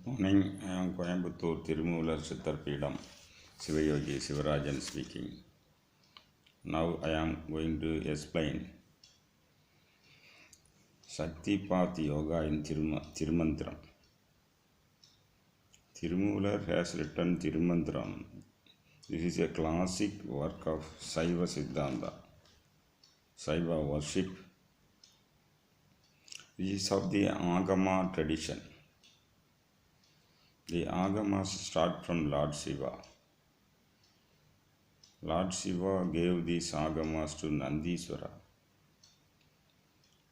Morning, I am Coimbatore Thirumantiram Siddharpeedam, Sivayogi Sivarajan speaking. Now I am going to explain shaktipath yoga in Thirumantiram. Thirumantiram has written Thirumantiram. This is a classic work of Saiva Siddhanta, Saiva worship. This is of the Agama tradition. The Agamas start from Lord Shiva. Lord Shiva gave these Agamas to Nandiswara.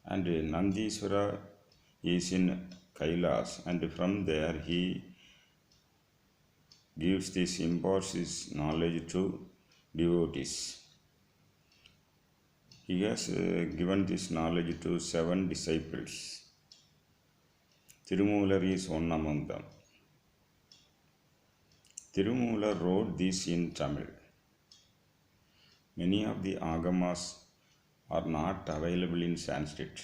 And Nandiswara is in Kailas, and from there he imparts his knowledge to devotees. He has given this knowledge to 7 disciples. Thirumantiram is one among them. Thirumantiram wrote this in Tamil. Many of the Agamas are not available in Sanskrit.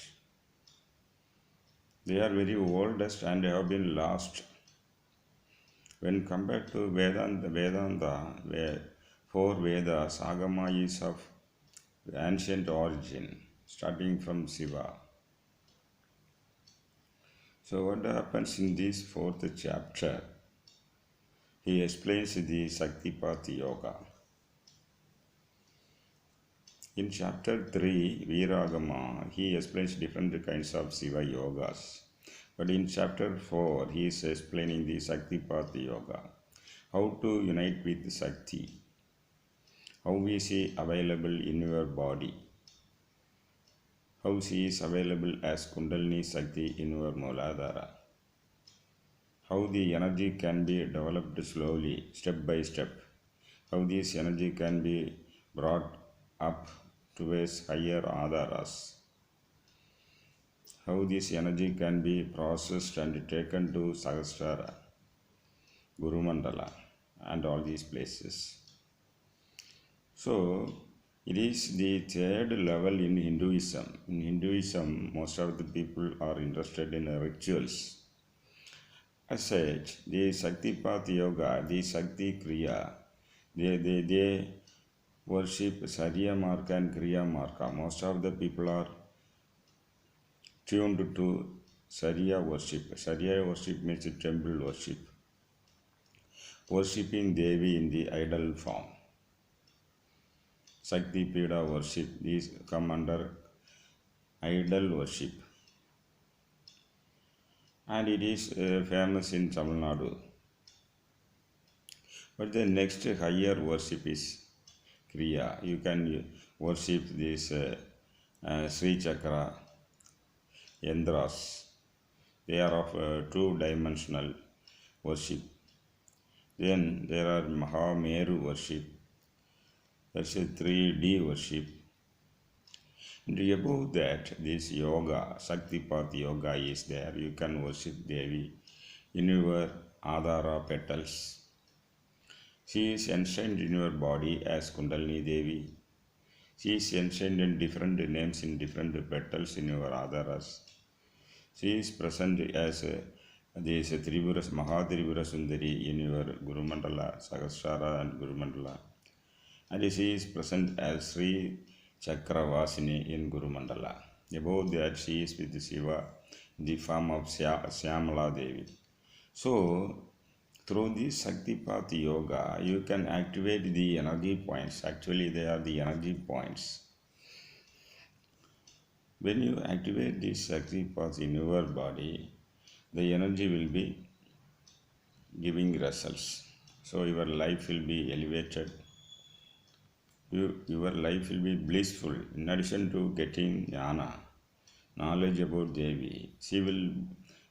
They are very oldest and have been lost. When compared to Vedanta, where 4 Vedas, Agama is of ancient origin, starting from Shiva. So what happens in this 4th chapter? He explains the shaktipath yoga. In chapter 3, Viragama, he explains different kinds of Shiva yogas. But in chapter 4, he is explaining the shaktipath yoga. How to unite with Shakti. How is she available in your body. How she is available as Kundalini Shakti in your Mooladhara. How the energy can be developed slowly, step by step. How this energy can be brought up towards higher adharas. How this energy can be processed and taken to Sahasrara, Guru Mandala, and all these places. So, it is the 3rd level in Hinduism. In Hinduism, most of the people are interested in rituals. As such, the Shaktipath Yoga, the Shakti Kriya, they worship Sarya Marka and Kriya Marka. Most of the people are tuned to Sarya worship. Sarya worship means temple worship. Worshipping Devi in the idol form. Shakti Pida worship, these come under idol worship. And it is famous in Tamil Nadu. But the next higher worship is Kriya. You can worship this Sri Chakra, Yandras. They are of 2-dimensional worship. Then there are Mahameru worship. That's a 3D worship. And above that, this yoga, Shaktipath yoga is there. You can worship Devi in your Adhara petals. She is enshrined in your body as Kundalini Devi. She is enshrined in different names in different petals in your Adharas. She is present as this Mahatribhura Sundari in your Guru Mandala, Sahasrara and Guru Mandala. And she is present as Sri Chakravasini in Guru Mandala. Above that, she is with Shiva in the form of Syamala Devi. So, through this Shaktipath Yoga, you can activate the energy points. Actually, they are the energy points. When you activate this Shaktipath in your body, the energy will be giving results. So, your life will be elevated. Your life will be blissful. In addition to getting jnana, knowledge about Devi, she will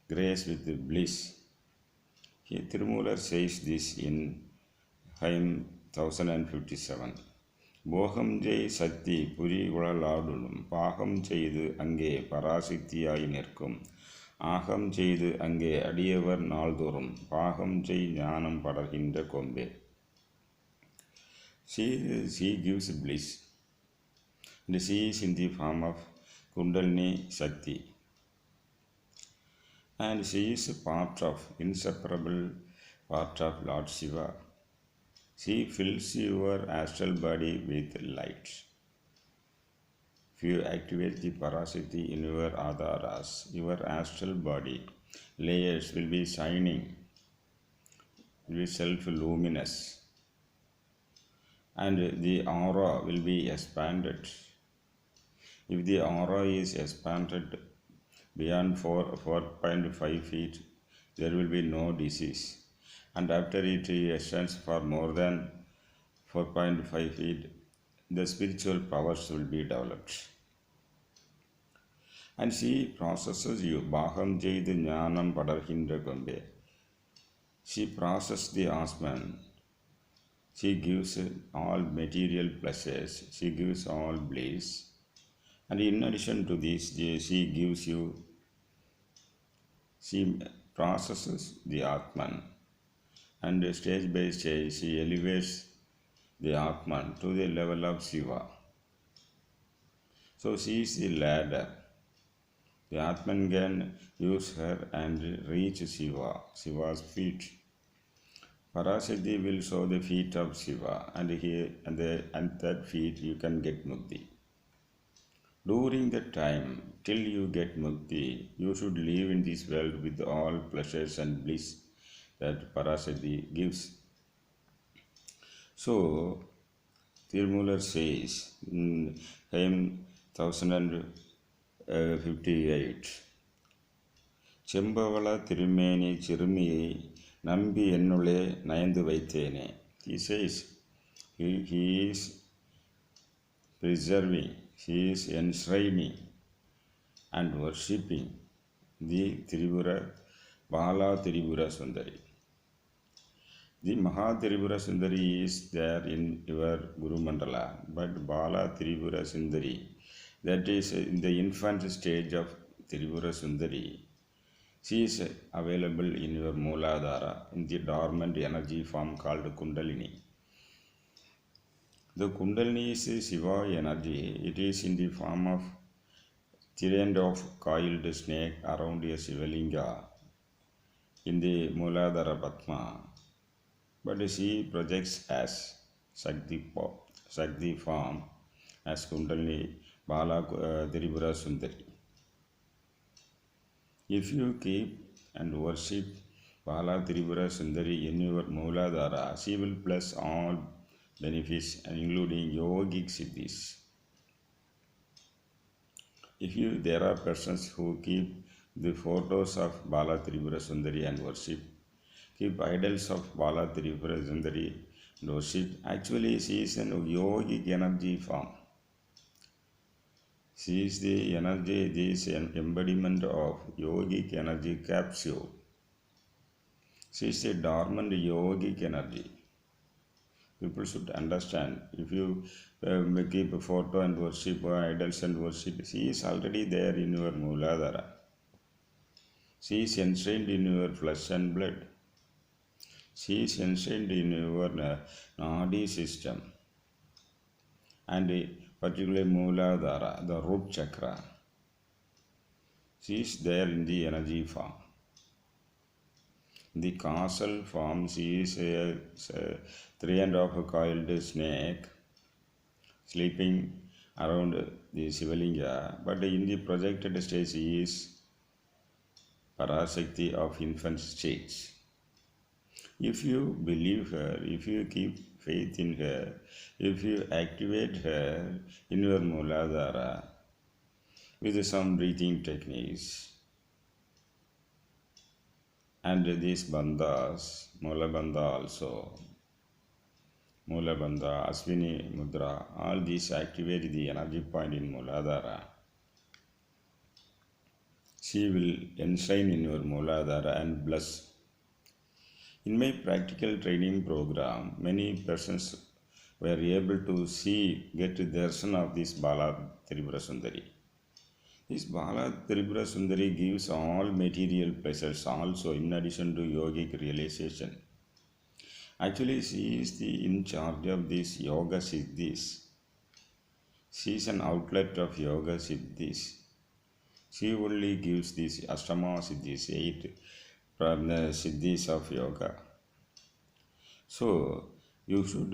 grace with bliss. Here Thirumantiram says this in hymn 1057. Boham jai Sakti puri ulaladulum, paham cheydu ange parasiktiyai nirkum, aham cheydu ange adiyavar naldurum, paham chay jnanam padarhinda kombe. She gives bliss. And she is in the form of Kundalini Shakti. and she is a part of, inseparable part of Lord Shiva. She fills your astral body with light. If you activate the Parashakti in your adharas, your astral body layers will be shining, will be self-luminous, and the aura will be expanded. If the aura is expanded beyond 4.5 feet, there will be no disease. And after it extends for more than 4.5 feet, the spiritual powers will be developed. And she processes you. Baham Jayid Jnanam Padarhindra Gombe. She processes the husband. She gives all material pleasures. She gives all bliss. And in addition to this, she gives you, she processes the Atman. And stage by stage, she elevates the Atman to the level of Shiva. So she is the ladder. The Atman can use her and reach Shiva's feet. Parashakti will show the feet of Shiva, and and that feet you can get mukti. During the time till you get mukti, you should live in this world with all pleasures and bliss that Parashakti gives. So, Tirumular says in hymn 1058, செம்பவள திருமேனி சிறுமியை நம்பி என்னுள்ளே நயந்து வைத்தேனே. He says, he is preserving, he is enshrining and worshipping the Tribura, Bala Tribura Sundari. The Maha Tribura Sundari is there in your Guru Mandala, but Bala Tribura Sundari, that is in the infant stage of Tribura Sundari, she is available in your Mooladhara, in the dormant energy form called Kundalini. The Kundalini is Shiva energy. It is in the form of three-end of coiled snake around a Shivalinga in the Mooladhara Padma. But she projects as Shakti form, as Kundalini Bala Tribura Sundari. If you keep and worship Bala Tribura Sundari in your Mooladhara, she will bless all benefits, including yogic siddhis. There are persons who keep the photos of Bala Tribura Sundari and worship, keep idols of Bala Tribura Sundari and worship. Actually, she is an yogic energy form. She is the energy, this an embodiment of yogic energy capsule. She is a dormant yogic energy. People should understand. If you keep a photo and worship, idols and worship, she is already there in your Mooladhara. She is enshrined in your flesh and blood. She is enshrined in your Nadi system. And particularly Mooladhara, the root chakra. She is there in the energy form. The causal form, she is a 3.5 coiled snake sleeping around the Shivalinga, but in the projected stage she is Parashakti of infant stage. If you believe her, if you keep faith in her, if you activate her in your Mooladhara with some breathing techniques and these bandhas, Moola bandha also, Moola bandha, Aswini mudra, all these activate the energy point in Mooladhara. She will enshrine in your Mooladhara and bless. In my practical training program, many persons were able to get darshan of this Bala Tribura Sundari. This Bala Tribura Sundari gives all material pleasures also in addition to yogic realization. Actually, she is in charge of this yoga siddhis. She is an outlet of yoga siddhis. She only gives these Ashtama Siddhis, 8 from the Siddhis of yoga. So you should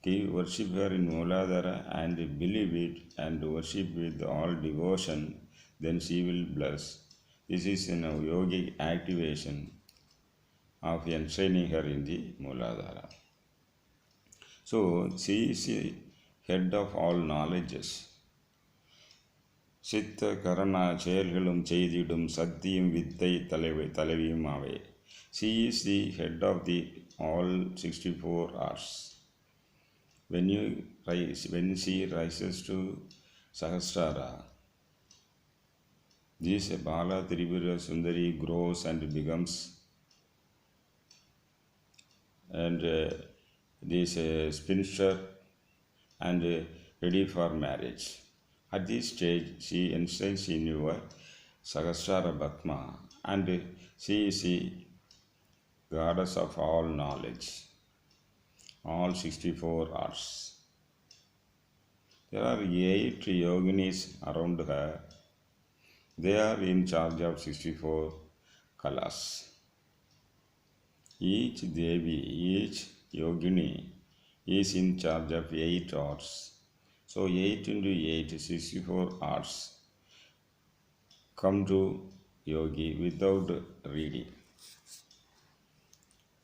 give worship her in Mooladhara and believe it and worship with all devotion, then she will bless. This is a yogic activation of enshrining her in the Mooladhara. So she is the head of all knowledges. சித்த கரண செயல்களும் செய்திடும் சத்தியும் வித்தை தலைவியுமாவே. She is the head of the all 64 hours. When she rises to Sahasrara, this Bala Tripura Sundari grows and becomes and this spinster and ready for marriage. At this stage, she enshrines in your Sahasrara Bhatma and she is the goddess of all knowledge, all 64 hours. There are 8 yoginis around her. They are in charge of 64 kalas. Each Devi, each yogini is in charge of 8 hours. So 8 into 8, 64 hours come to yogi without reading.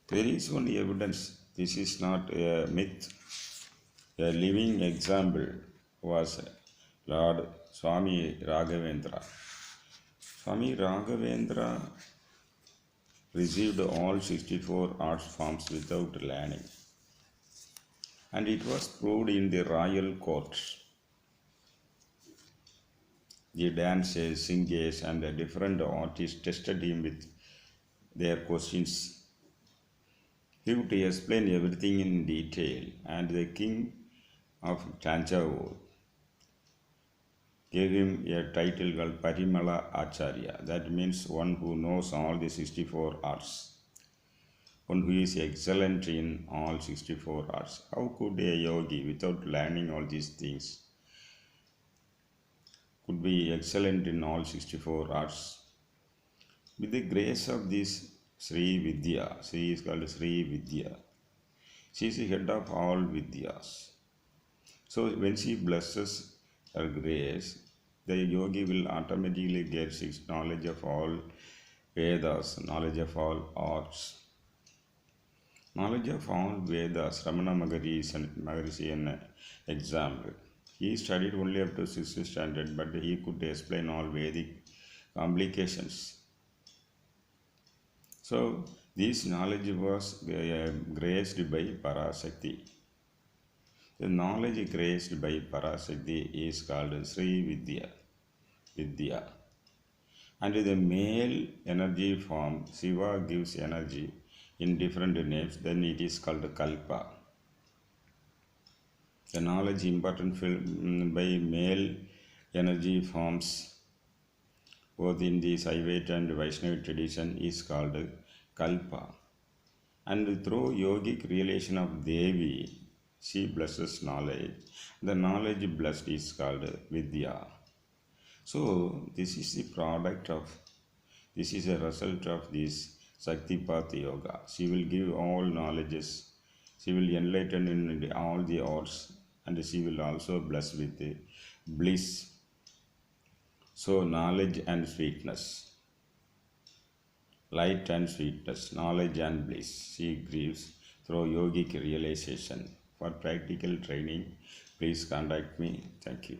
There is only evidence. This is not a myth. A living example was Lord Swami Raghavendra. Swami Raghavendra received all 64 art forms without learning. And it was proved in the royal court. The dancers, singers, and the different artists tested him with their questions. He would explain everything in detail, and the king of Tanjavur gave him a title called Parimala Acharya. That means one who knows all the 64 arts, one who is excellent in all 64 arts. How could a yogi, without learning all these things, could be excellent in all 64 arts? With the grace of this Sri Vidya, she is called Sri Vidya. She is the head of all Vidyas. So when she blesses her grace, the yogi will automatically get knowledge of all Vedas, knowledge of all arts. Knowledge of all Vedas, Ramana Maharishi an example. He studied only up to 6th standard, but he could explain all Vedic complications. So this knowledge was graced by Parashakti. The knowledge graced by Parashakti is called Sri Vidya. And the male energy form, Shiva gives energy in different names, then it is called Kalpa. The knowledge important by male energy forms, both in the Saivata and Vaishnava tradition, is called Kalpa. And through yogic realization of Devi, she blesses knowledge. The knowledge blessed is called Vidya. So this is the product of, this is a result of this shaktipath yoga. She will give all knowledges. She will enlighten in all the arts, and she will also bless with bliss. So knowledge and sweetness, light and sweetness, knowledge and bliss, she gives through yogic realization. For practical training, please contact me. Thank you.